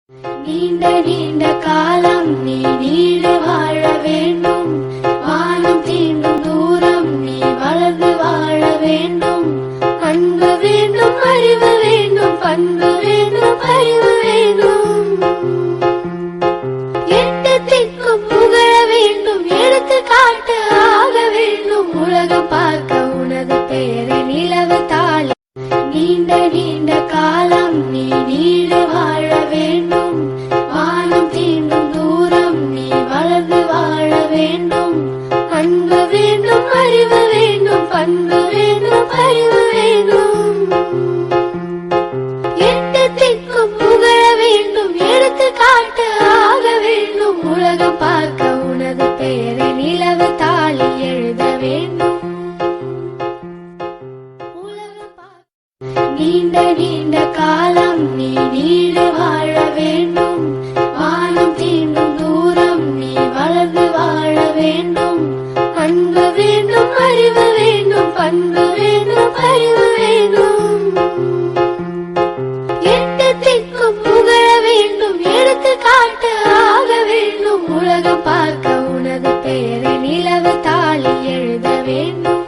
நீண்ட நீண்ட காலம் நீ நீடு வாழ வேண்டும். வானம் தீண்டும் தூரம் நீ வளர்ந்து வாழ வேண்டும். அன்பு வேண்டும், அறிவு வேண்டும், பண்பு வேண்டும், அறிவு வேண்டும். எட்டு திக்கும் புகழ வேண்டும், எடுத்துக்காட்டு ஆக வேண்டும். உலகம் பார்க்க உனது பெயரை நிலவு தாளி. நீண்ட நீண்ட காலம் நீ நீடு வாழ வேண்டும். வானம் தீண்டும் தூரம் நீ வளர்ந்து வாழ வேண்டும். அன்பு வேண்டும், அறிவு வேண்டும், பண்பு வேண்டும், அறிவு வேண்டும். எட்டு திக்கும் புகழ வேண்டும், எடுத்துக்காட்டு ஆக வேண்டும். உலகம் பார்க்க உனது பெயரை நிலவு தாளி எழுத வேண்டும். நீண்ட நீண்ட காலம் நீ நீடு வாழ வேண்டும். வானம் தீண்டும் தூரம் நீ வளர்ந்து வாழ வேண்டும். அன்பு வேண்டும், அறிவு வேண்டும், பண்பு வேண்டும், அறிவு வேண்டும். எட்டு திக்கும் புகழ வேண்டும், எடுத்துக்காட்டு ஆக வேண்டும். உலகம் பார்க்க உனது பெயரை நிலவு தாளி எழுத வேண்டும்.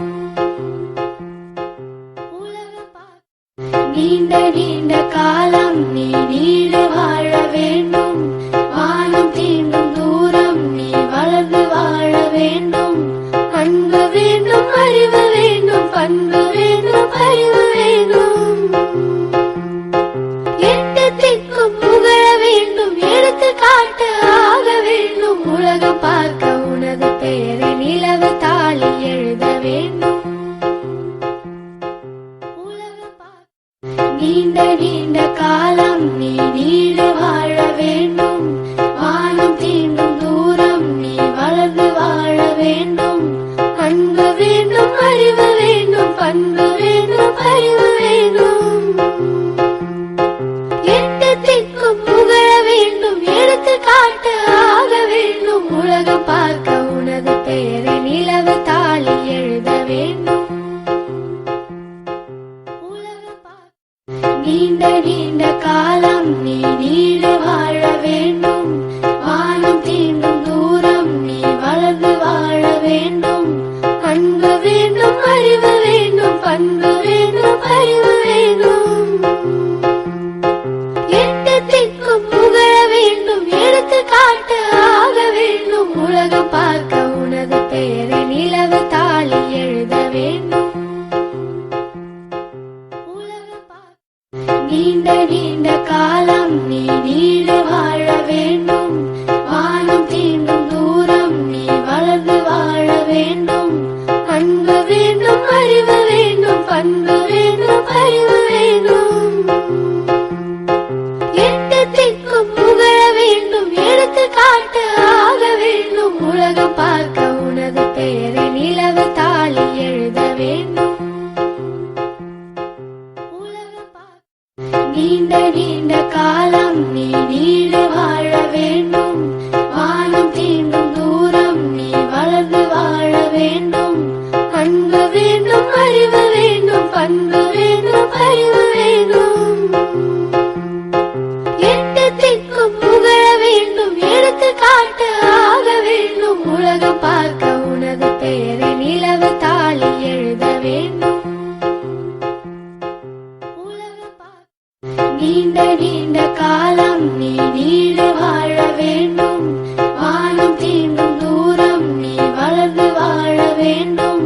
நீண்ட நீண்ட காலம் நீ நீடு வாழ வேண்டும். வானம் தீண்டும் தூரம் நீ வளர்ந்து வாழ வேண்டும். அன்பு வேண்டும், அறிவு வேண்டும், பண்பு வேண்டும், அறிவு வேண்டும். எட்டு திக்கும் புகழ வேண்டும், எடுத்துக்காட்டு ஆக வேண்டும். உலகம் பார்க்க உனது பெயரை நிலவு தாளி எழுத வேண்டும். நீண்ட நீண்ட காலம் நீ நீடு வாழ வேண்டும். வானம் தீண்டும் தூரம் நீ வளர்ந்து வாழ வேண்டும். அன்பு வேண்டும், அறிவு வேண்டும், பண்பு வேண்டும், அறிவு வேண்டும். எட்டு திக்கும் புகழ வேண்டும், எடுத்துக்காட்டு ஆக வேண்டும். உலகம் பார்க்க உனது பெயரை நிலவு தாளி எழுத வேண்டும். நீண்ட நீண்ட காலம் நீ நீடு வாழ வேண்டும். வானம் தீண்டும் தூரம் நீ வளர்ந்து வாழ வேண்டும். அன்பு வேண்டும், அறிவு வேண்டும், பண்பு வேண்டும், அறிவு வேண்டும். எட்டு திக்கும் புகழ வேண்டும், எடுத்துக்காட்டு ஆக வேண்டும். உலகம் பார்க்க உனது பெயரை நிலவு தாளி எழுத வேண்டும். நீண்ட நீண்ட காலம் நீ நீடு வாழ வேண்டும். வானம் தீண்டும் தூரம் நீ வளர்ந்து வாழ வேண்டும். அன்பு வேண்டும், அறிவு வேண்டும், பண்பு வேண்டும், அறிவு வேண்டும். எட்டு திக்கும் புகழ வேண்டும், எடுத்துக்காட்டு ஆக வேண்டும். உலகம் பார்க்க உனது பெயரை நிலவு தாளி எழுத வேண்டும். நீண்ட நீண்ட காலம் நீ நீடு வாழ வேண்டும். வானம் தீண்டும் தூரம் நீ வளர்ந்து வாழ வேண்டும். அன்பு வேண்டும், அறிவு வேண்டும், பண்பு வேண்டும், அறிவு வேண்டும். எட்டு திக்கும் புகழ வேண்டும், எடுத்துக்காட்டு ஆக வேண்டும். உலகம் பார்க்க உனது பெயரை நிலவு தாளி எழுத வேண்டும். நீண்ட நீண்ட காலம் நீ நீடு வாழ வேண்டும். வானம் தீண்டும் தூரம் நீ வளர்ந்து வாழ வேண்டும்.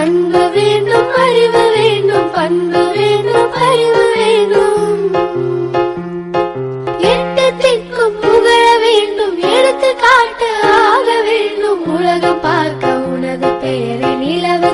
அன்பு வேண்டும், அறிவு வேண்டும், பண்பு வேண்டும், அறிவு வேண்டும். எட்டு திக்கும் புகழ வேண்டும், எடுத்துக்காட்டு ஆக வேண்டும். உலகம் பார்க்க உனது பெயரை நிலவு